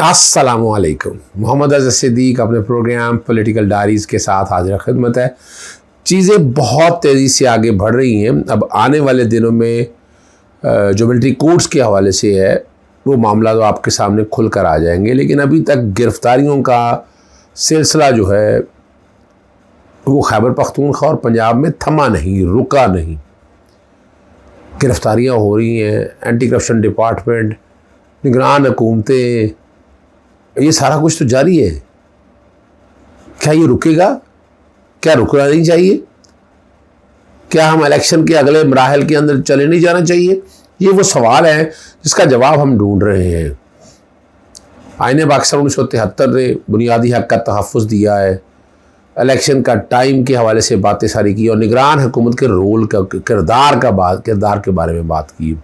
अस्सलामुअलैकुम। मोहम्मद अज़हर सिद्दीक अपने programme political diaries के साथ हाजिर खिदमत है। चीज़ें बहुत तेज़ी से आगे बढ़ रही हैं। अब आने वाले दिनों में जो मिलिट्री कोर्ट्स के हवाले से है वो मामला तो आपके सामने खुल कर आ जाएंगे, लेकिन अभी तक गिरफ़्तारियों का सिलसिला जो है वो खैबर पख्तूनख्वा और पंजाब में थमा नहीं, रुका नहीं। गिरफ़्तारियाँ हो रही हैं, एंटी करप्शन डिपार्टमेंट, निगरान हुकूमतें, ये सारा कुछ तो जारी है। क्या ये रुकेगा? क्या रुकना नहीं चाहिए? क्या हम इलेक्शन के अगले मराहल के अंदर चले नहीं जाना चाहिए? ये वो सवाल है जिसका जवाब हम ढूंढ रहे हैं। आईने पाकिस्तान 1973 ने बुनियादी हक का तहफ़्फ़ुज़ दिया है, इलेक्शन का टाइम के हवाले से बातें सारी की और निगरान हुकूमत के रोल का किरदार के बारे में बात की।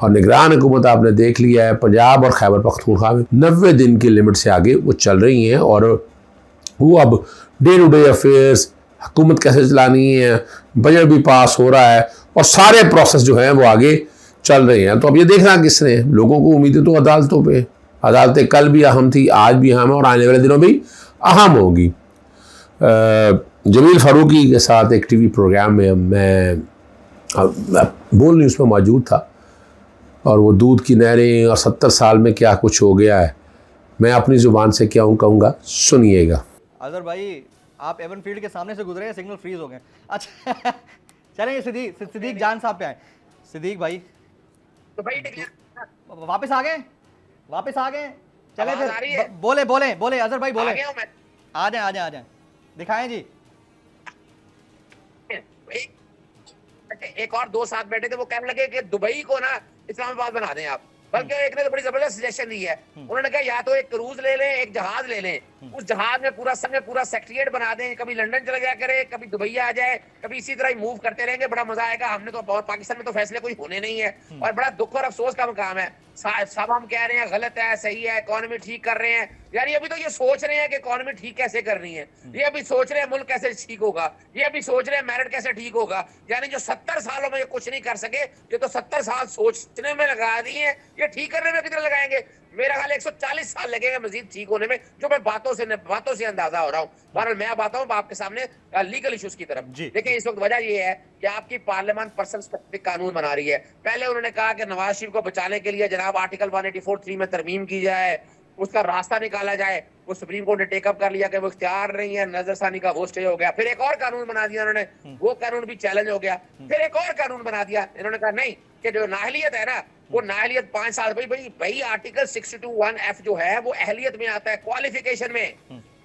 और निगरान हुकूमत आपने देख लिया है, पंजाब और खैबर पख्तूनख्वा में 90 दिन की लिमिट से आगे वो चल रही हैं और वो अब डे टू डे अफेयर्स, हुकूमत कैसे चलानी है, बजट भी पास हो रहा है और सारे प्रोसेस जो हैं वो आगे चल रहे हैं। तो अब ये देखना किसने, लोगों को उम्मीदें तो अदालतों पे, अदालतें कल भी अहम थी, आज भी अहम है और आने वाले दिनों में भी अहम होगी। जमील फ़ारूकी के साथ एक टीवी प्रोग्राम में मैं बोल न्यूज़ में मौजूद था और वो दूध की नहरें और 70 साल में क्या कुछ हो गया है, मैं अपनी ज़ुबान से क्या कहूँगा, सुनिएगा। अजहर भाई, आप एवन फील्ड के सामने से गुजरे हैं, सिग्नल फ्रीज हो गए। अच्छा चलेंगे सिद्दीक जान साहब पे आए। सिद्दीक भाई तो भाई वापस आ गए चले फिर बोले अजहर भाई बोले। आ जाए दिखाएं जी। एक और दो साथ बैठे थे, वो कहने लगे कि दुबई को ना इस्लामाबाद बना दें आप। बल्कि एक ने तो बड़ी जबरदस्त सजेशन दी है। उन्होंने कहा या तो एक क्रूज ले लें, एक जहाज ले लें, उस जहाज में पूरा सेक्रेटरिएट बना दें, कभी लंदन चला जाया करे, कभी दुबई आ जाए, कभी इसी तरह ही मूव करते रहेंगे, बड़ा मजा आएगा। हमने तो बहुत, पाकिस्तान में तो फैसले कोई होने नहीं है और बड़ा दुख और अफसोस का मकाम है। सब हम कह रहे हैं गलत है, सही है, इकोनॉमी ठीक कर रहे हैं, यानी अभी तो ये सोच रहे हैं कि इकोनॉमी ठीक कैसे करनी है, ये अभी सोच रहे हैं मुल्क कैसे ठीक होगा, ये अभी सोच रहे हैं मेरिट कैसे ठीक होगा। यानी जो 70 सालों में ये कुछ नहीं कर सके, ये तो 70 साल सोचने में लगा दिए हैं, ये ठीक करने में कितने लगाएंगे? मेरा ख्याल 140 साल लगेंगे मजीद ठीक होने में, जो मैं बातों से अंदाजा हो रहा हूँ। बहरहाल मैं बात हूँ आपके सामने लीगल इश्यूज की तरफ। देखिए इस वक्त वजह ये है कि आपकी पार्लियामेंट पर्सन स्पेसिफिक कानून बना रही है। पहले उन्होंने कहा कि नवाज शरीफ को बचाने के लिए जनाब आर्टिकल 184(3) में तरमीम की जाए, उसका रास्ता निकाला जाए। वो सुप्रीम कोर्ट ने टेकअप कर लिया कि वो इख्तियार नहीं है, नजरसानी का वो स्टे हो गया। फिर एक और कानून बना दिया उन्होंने, वो कानून भी चैलेंज हो गया। फिर एक और कानून बना दिया, इन्होंने कहा नहीं कि जो नाअहलियत है ना, वो नाअहलियत 5 साल। भाई आर्टिकल 62(1)(f) जो है वो अहलियत में आता है, क्वालिफिकेशन में।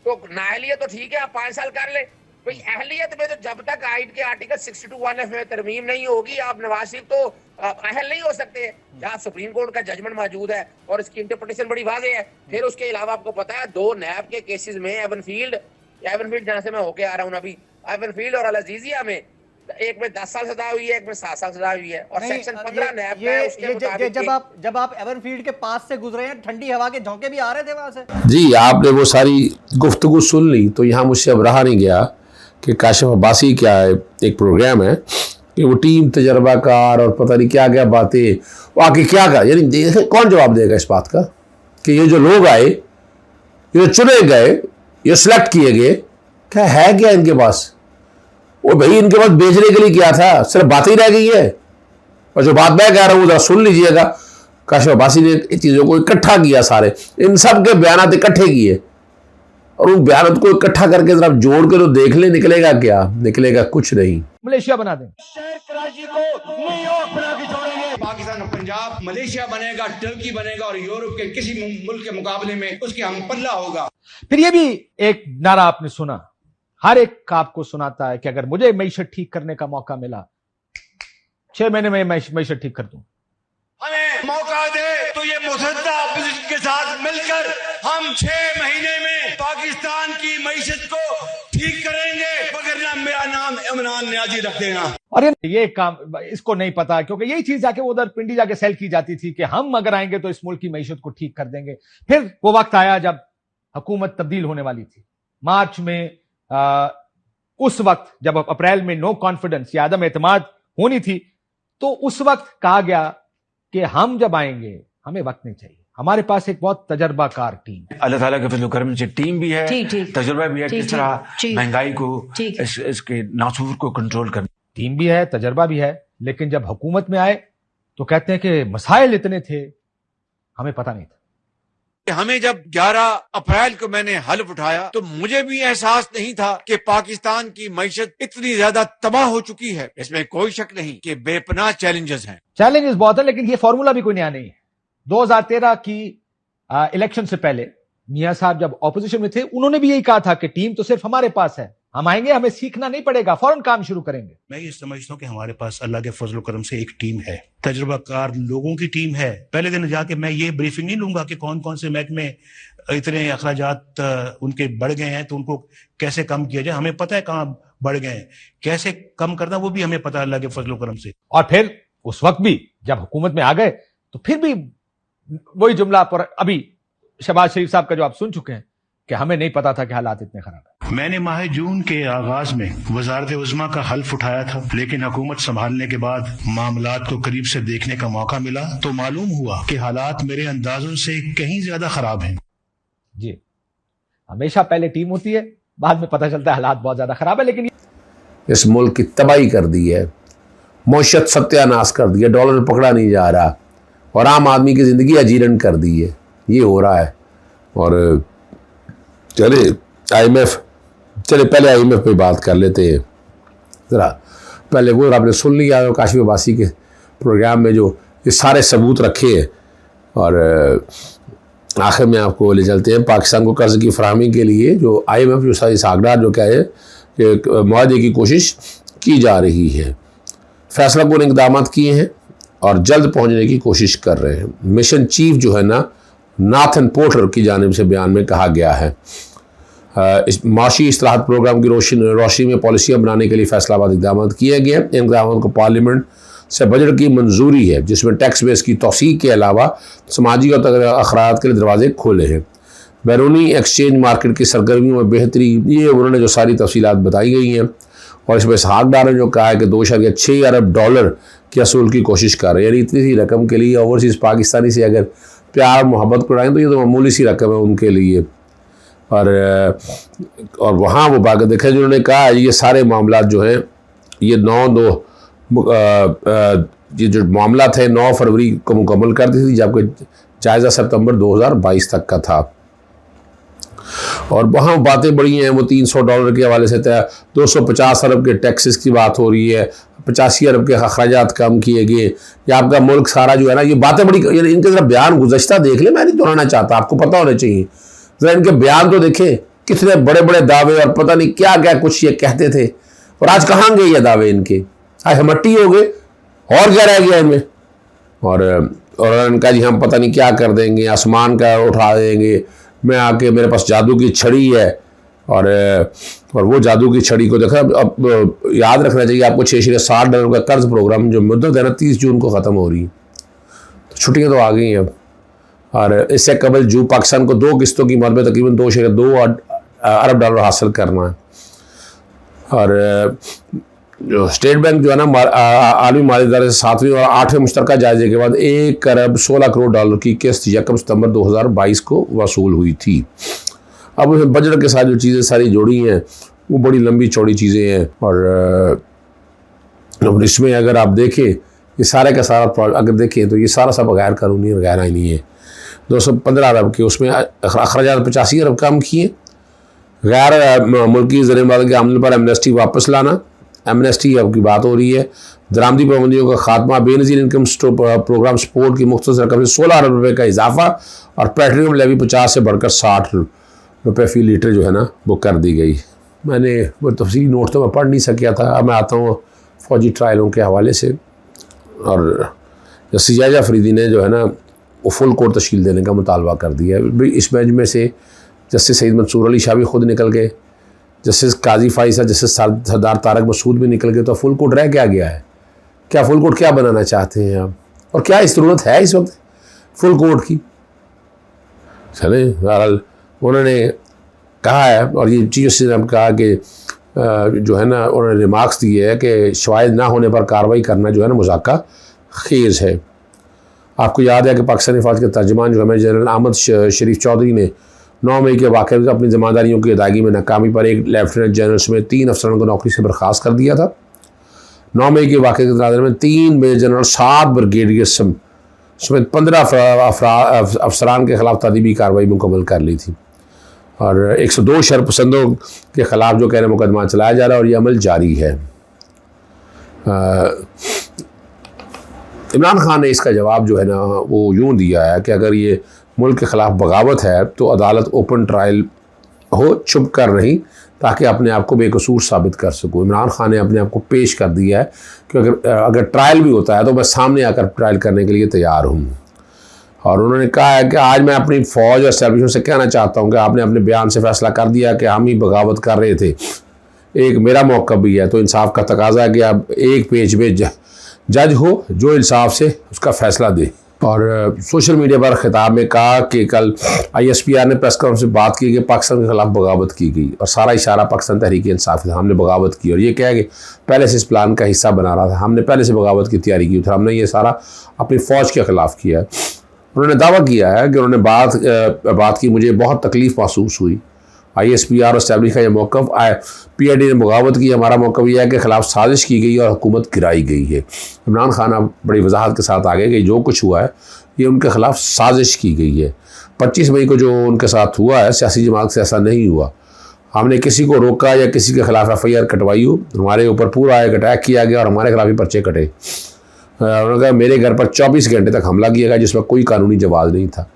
तो नाअहलियत तो ठीक है, आप 5 साल कर ले। भाई अहलियत में तो जब तक आइन के आर्टिकल 62(1)(f) में तरमीम नहीं होगी, आप नवाज शरीफ तो अहल नहीं हो सकते। जहाँ सुप्रीम कोर्ट का जजमेंट मौजूद है और इसकी इंटरप्रिटेशन बड़ी वाज़ेह है। फिर उसके अलावा आपको पता है 2 नैब के केसेस में एवन फील्ड जहाँ से मैं होके आ रहा हूँ अभी, एवन फील्ड और अल अजीजिया में, एक में 10 साल सजा हुई है, एक में 7 साल सजा हुई है और सेक्शन 15 नैब का है उसके मुताबिक। जब आप एवन फील्ड के पास से गुजरे हैं, ठंडी हवा के झोंके भी आ रहे थे वहां से। जी, आपने वो सारी गुफ्तगू सुन ली तो यहाँ मुझसे अब रहा नहीं गया कि काशिफ अब्बासी क्या है, एक प्रोग्राम है कि वो टीम तजर्बाकार और पता नहीं क्या क्या बातें, वो आके क्या कहा, यानी देखे कौन जवाब देगा इस बात का कि ये जो लोग आए, ये चुने गए, ये सिलेक्ट किए गए, क्या है क्या इनके पास? वो भाई इनके पास बेचने के लिए क्या था? सिर्फ बातें ही रह गई है। और जो बात मैं कह रहा हूँ जरा सुन लीजिएगा। काशिफ अब्बासी ने इन चीज़ों को इकट्ठा किया, सारे इन सब के बयान इकट्ठे किए और उन बयान को इकट्ठा करके जरा जोड़ के तो देख ले, निकलेगा क्या? निकलेगा कुछ नहीं। मलेशिया बना दें, शहर कराची को न्यूयॉर्क बना के छोड़ेंगे। पाकिस्तान और पंजाब मलेशिया बनेगा, टर्की बनेगा और यूरोप के किसी मुल्क के मुकाबले में उसके हम पल्ला होगा। फिर ये भी एक नारा आपने सुना, हर एक आपको सुनाता है कि अगर मुझे मईशत ठीक करने का मौका मिला, 6 महीने में मईशत ठीक कर दूं। हमें मौका दे तो ये मुसद्दा अपोजिशन के साथ मिलकर हम 6 महीने में पाकिस्तान की मईशत को ठीक करेंगे, वरना मेरा नाम इमरान नियाजी रख देना। और ये काम इसको नहीं पता, क्योंकि यही चीज जाके उधर पिंडी जाके सेल की जाती थी कि हम अगर आएंगे तो इस मुल्क की मईशत को ठीक कर देंगे। फिर वो वक्त आया जब हुकूमत तब्दील होने वाली थी, मार्च में उस वक्त जब अप्रैल में नो कॉन्फिडेंस या अदम एतमाद होनी थी, तो उस वक्त कहा गया कि हम जब आएंगे हमें वक्त नहीं चाहिए, हमारे पास एक बहुत तजर्बाकार टीम है। अल्लाह ताला के फजल करम से टीम भी है, ठीक। तजुर्बा भी है, ठीक, किस तरह ठीक। महंगाई को, ठीक। इसके नासूर को कंट्रोल करना। टीम भी है, तजर्बा भी है, लेकिन जब हुकूमत में आए तो कहते हैं कि मसाइल इतने थे, हमें पता नहीं था। हमें जब 11 अप्रैल को मैंने हल्फ उठाया तो मुझे भी एहसास नहीं था कि पाकिस्तान की मईशत इतनी ज्यादा तबाह हो चुकी है। इसमें कोई शक नहीं कि बेपनाह चैलेंजेस हैं। चैलेंजेस बहुत है, लेकिन ये फॉर्मूला भी कोई नया नहीं है। 2013 की इलेक्शन से पहले मियां साहब जब ऑपोजिशन में थे, उन्होंने भी यही कहा था कि टीम तो सिर्फ हमारे पास है, हम आएंगे, हमें सीखना नहीं पड़ेगा, फौरन काम शुरू करेंगे। मैं ये समझता हूँ कि हमारे पास अल्लाह के फजल करम से एक टीम है, तजुर्बाकार लोगों की टीम है। पहले दिन जाके मैं ये ब्रीफिंग नहीं लूंगा कि कौन कौन से महकमे इतने अखराजात उनके बढ़ गए हैं तो उनको कैसे कम किया जाए। हमें पता है कहाँ बढ़ गए हैं, कैसे कम करना वो भी हमें पता है अल्लाह के फजल करम से। और फिर उस वक्त भी जब हुकूमत में आ गए तो फिर भी वही जुमला, पर अभी शहबाज शरीफ साहब का जो आप सुन चुके हैं कि हमें नहीं पता था कि हालात इतने खराब है। मैंने माह जून के आगाज में वजारत उज़्मा का हल्फ उठाया था, लेकिन हुकूमत संभालने के बाद मामलात को करीब से देखने का मौका मिला तो मालूम हुआ कि हालात मेरे अंदाजों से कहीं ज्यादा खराब हैं। जी, हमेशा पहले टीम होती है, बाद में पता चलता है हालात बहुत ज्यादा खराब है। लेकिन इस मुल्क की तबाही कर दी है, मौशत सत्यानाश कर दिया, डॉलर पकड़ा नहीं जा रहा और आम आदमी की ज़िंदगी अजीरन कर दी है। ये हो रहा है। और चले पहले IMF पे बात कर लेते हैं ज़रा। पहले वो आपने सुन लिया काशिफ अब्बासी के प्रोग्राम में जो ये सारे सबूत रखे हैं, और आखिर में आपको ले चलते हैं पाकिस्तान को कर्ज़ की फराहमी के लिए जो IMF जो सारी सागदार जो क्या है कि मुआहदे की कोशिश की जा रही है। फैसला कौन इक़दाम किए हैं और जल्द पहुँचने की कोशिश कर रहे हैं। मिशन चीफ जो है ना, नाथन पोर्टर की जानिब से बयान में कहा गया है, इस माशी इस्लाहत प्रोग्राम की रोशनी में पॉलिसियाँ बनाने के लिए फैसलाबाद इक़दाम किए गए। इन इक़दाम को पार्लियामेंट से बजट की मंजूरी है, जिसमें टैक्स बेस की तौसीक़ के अलावा समाजी और अखराजात के लिए दरवाजे खोले हैं। बैरूनी एक्सचेंज मार्केट की सरगर्मियों में बेहतरी, ये उन्होंने जो सारी तफसीलात बताई गई हैं। और इसमें इसहाक डार ने जो कहा है कि $2.6 अरब के असूल की कोशिश कर रहे हैं। यानी इतनी सी रकम के लिए ओवरसीज़ पाकिस्तानी से अगर प्यार मोहब्बत कराएँ तो ये तो मामूली सी रकम है उनके लिए। और वहाँ वो बात देखें जिन्होंने कहा ये सारे मामला जो हैं ये ये जो मामला थे 9 फरवरी को मुकम्मल कर दी थी, जबकि जायज़ा सितंबर 2022 तक का था। और वहाँ बातें बड़ी हैं, वो $300 के हवाले से तय 250 अरब के टैक्सेस की बात हो रही है, 85 अरब के अखराजात कम किए गए, या आपका मुल्क सारा जो है ना, ये बातें बड़ी, इनके ज़रा बयान गुज़श्ता देख ले, मैं नहीं दोहराना चाहता, आपको पता होना चाहिए। ज़रा इनके बयान तो देखें, कितने बड़े बड़े दावे और पता नहीं क्या क्या कुछ ये कहते थे, और आज कहाँ गए ये दावे इनके, आज मट्टी हो गए और क्या रह गया इनमें। और इनका जी हम पता नहीं क्या कर देंगे, आसमान का उठा देंगे, मैं आके मेरे पास जादू की छड़ी है, और वो जादू की छड़ी को देखा। अब याद रखना चाहिए आपको $660 का कर्ज प्रोग्राम जो मुद्दत है ना 30 जून को ख़त्म हो रही है, तो छुट्टियाँ तो आ गई हैं अब। और इससे कबल पाकिस्तान को 2 किस्तों की मद में तकरीबन $2 अरब हासिल करना है। और जो स्टेट बैंक जो है ना आलमी माली इदारे से 7वें और 8वें मुश्तरका जायजे के बाद $1 अरब 16 करोड़ की किस्त 1 सितंबर 2022 को वसूल हुई थी। अब बजट के साथ जो चीज़ें सारी जोड़ी हैं वो बड़ी लंबी चौड़ी चीज़ें हैं। और इसमें अगर आप देखें ये सारे का सारा अगर देखें तो ये सारा सब गैर कानूनी और गैर आईनी है। 215 अरब के उसमें अखराजात 85 अरब कम किए। गैर मुल्की ज़र-ए-माल के अमल पर एमनेस्टी वापस लाना, एमनेस्टी अब की बात हो रही है। दरामदी पाबंदियों का खात्मा, बेनज़ीर इनकम प्रोग्राम सपोर्ट की मुख्तसर रकम से 16 अरब रुपये का इजाफा, और पेट्रोलियम लेवी 50 से बढ़कर 60 रुपये फ़ी लीटर जो है ना वो कर दी गई। मैंने वो तफसीली नोट तो मैं पढ़ नहीं सकिया था। अब मैं आता हूँ फ़ौजी ट्रायलों के हवाले से। और जस्टिस याहिया अफरीदी ने जो है ना वो फुल कोर्ट तश्कील देने का मुतालबा कर दिया है। इस बेंच में से जस्टिस सईद मंसूर अली शाह भी खुद निकल गए, जस्टिस काजी फाइसा, जस्टिस सरदार तारक मसूद भी निकल गए। तो फुल कोर्ट रह क्या गया है? क्या फुल कोर्ट क्या बनाना चाहते हैं आप, और क्या इस ज़रूरत है इस वक्त फुल कोर्ट की? चले बहरहाल उन्होंने कहा है, और ये चीज़ जस्टिस ने कहा कि जो है ना उन्होंने रिमार्क्स दिए है कि शवाहिद ना होने पर कार्रवाई करना जो है ना मुज़ाक्का खेज़ है। आपको याद है कि पाकिस्तानी फ़ौज के तर्जमान जो है जनरल अहमद शरीफ चौधरी ने 9 मई के वाक़े में अपनी ज़िम्मेदारियों की अदायगी में नाकामी पर एक लेफ्टिनेंट जनरल समेत 3 अफसरों को नौकरी से बर्खास्त कर दिया था। 9 मई के वाक़े के तनाज़ुर में 3 मेजर जनरल, 7 ब्रिगेडियर समेत 15 अफसरान के ख़िलाफ़ तदीबी कार्रवाई मुकम्मल कर ली थी और 102 शरपसंदों के ख़िलाफ़ जो कह रहे मुकदमा चलाया जा रहा है और ये अमल जारी है। इमरान खान ने इसका जवाब जो है ना वो यूँ दिया है कि अगर ये मुल्क के ख़िलाफ़ बगावत है तो अदालत ओपन ट्रायल हो, छुप कर नहीं, ताकि अपने आप को बेकसूर साबित कर सकूँ। इमरान खान ने अपने आप को पेश कर दिया है कि अगर ट्रायल भी होता है तो मैं सामने आकर ट्रायल करने के लिए तैयार हूँ। और उन्होंने कहा है कि आज मैं अपनी फ़ौज और एस्टैब्लिशमेंट से कहना चाहता हूँ कि आपने अपने बयान से फ़ैसला कर दिया कि हम ही बगावत कर रहे थे। एक मेरा मौक़िफ़ भी है, तो इंसाफ का तकाजा है कि आप एक पेज में जज हो जो इंसाफ से उसका फ़ैसला दे। और सोशल मीडिया पर ख़िताब में कहा कि कल ISPR ने प्रेस कॉन्फ्रेंस में बात की कि पाकिस्तान के ख़िलाफ़ बगावत की गई और सारा इशारा पाकिस्तान तहरीक इंसाफ था, हमने बगावत की और ये कह कि पहले से इस प्लान का हिस्सा बना रहा था, हमने पहले से बगावत की तैयारी की थी, हमने ये सारा अपनी फ़ौज के ख़िलाफ़ किया है। उन्होंने दावा किया है कि उन्होंने बात की, मुझे बहुत तकलीफ़ महसूस हुई। ISPR और स्टैब्लिश का यह मौक़िफ़ PID ने बगावत की, हमारा मौक़िफ़ यह है कि ख़िलाफ़ साजिश की गई और हुकूमत गिराई गई है। इमरान खान अब बड़ी वजाहत के साथ आ गए कि जो कुछ हुआ है ये उनके ख़िलाफ़ साजिश की गई है। 25 मई को जो उनके साथ हुआ है सियासी जमात से ऐसा नहीं हुआ, हमने किसी को रोका या किसी के ख़िलाफ़ FIR कटवाई हो, हमारे ऊपर पूरा एक अटैक किया गया और हमारे खिलाफ ही पर्चे कटे। उन्होंने कहा मेरे घर पर 24 घंटे तक हमला किया गया जिसमें कोई कानूनी जवाब नहीं था।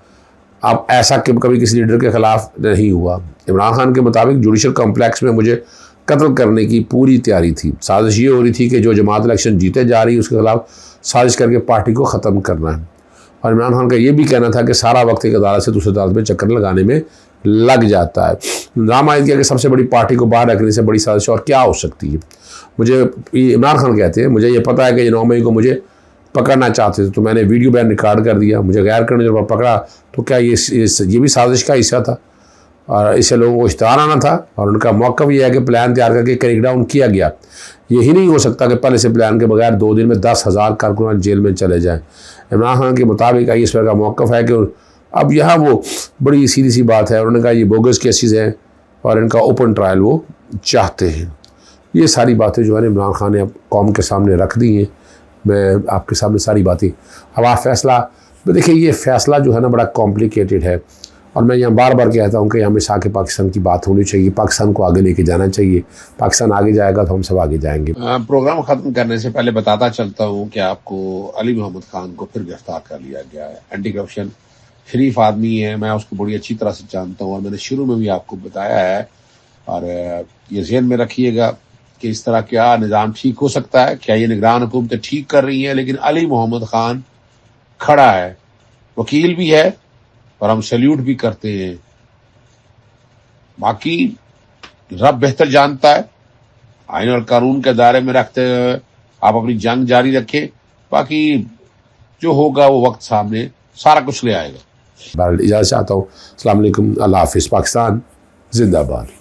अब ऐसा कभी किसी लीडर के ख़िलाफ़ नहीं हुआ। इमरान खान के मुताबिक जुडिशल कॉम्प्लेक्स में मुझे कत्ल करने की पूरी तैयारी थी। साजिश ये हो रही थी कि जो जमात इलेक्शन जीते जा रही है उसके ख़िलाफ़ साजिश करके पार्टी को ख़त्म करना है। और इमरान खान का ये भी कहना था कि सारा वक्त एक अदालत से दूसरी अदालत में चक्कर लगाने में लग जाता है। इल्ज़ाम आयद किया कि सबसे बड़ी पार्टी को बाहर रखने से बड़ी साजिश और क्या हो सकती है। मुझे इमरान खान कहते हैं, मुझे ये पता है कि 9 मई को मुझे पकड़ना चाहते थे तो मैंने वीडियो बयान रिकॉर्ड कर दिया, मुझे गैर करने जब पकड़ा तो क्या ये भी साजिश का हिस्सा था और इससे लोगों को इश्तिहार आना था। और उनका मौक़िफ़ ये है कि प्लान तैयार करके क्रैकडाउन किया गया। यही नहीं हो सकता कि पहले से प्लान के बगैर 2 दिन में 10,000 कारकुनान जेल में चले जाएं। इमरान खान के मुताबिक ISPR का मौक़िफ़ है कि अब यहाँ वो बड़ी सीधी सी बात है, उन्होंने कहा ये बोगस केसेस हैं और इनका ओपन ट्रायल वो चाहते हैं। ये सारी बातें जो है इमरान खान ने अब कौम के सामने रख दी हैं। मैं आपके सामने सारी बातें, अब आप फ़ैसला देखिए, ये फ़ैसला जो है ना बड़ा कॉम्प्लिकेटेड है और मैं यहाँ बार बार कहता हूँ कि हमेशा के पाकिस्तान की बात होनी चाहिए, पाकिस्तान को आगे लेके जाना चाहिए। पाकिस्तान आगे जाएगा तो हम सब आगे जाएंगे। प्रोग्राम ख़त्म करने से पहले बताता चलता हूँ कि आपको अली मोहम्मद खान को फिर गिरफ्तार कर लिया गया है। एंटी करप्शन शरीफ आदमी है, मैं उसको बड़ी अच्छी तरह से जानता हूँ और मैंने शुरू में भी आपको बताया है। और ये ज़हन में रखिएगा कि इस तरह क्या निज़ाम ठीक हो सकता है, क्या ये निगरान हुकूमतें ठीक कर रही हैं, लेकिन अली मोहम्मद खान खड़ा है, वकील भी है और हम सैल्यूट भी करते हैं। बाकी रब बेहतर जानता है, आइन और कानून के दायरे में रखते हुए आप अपनी जंग जारी रखें। बाकी जो होगा वो वक्त सामने सारा कुछ ले आएगा। इजाज़त चाहता हूँ। अस्सलाम वालेकुम, अल्लाह हाफ़िज़। पाकिस्तान जिंदाबाद।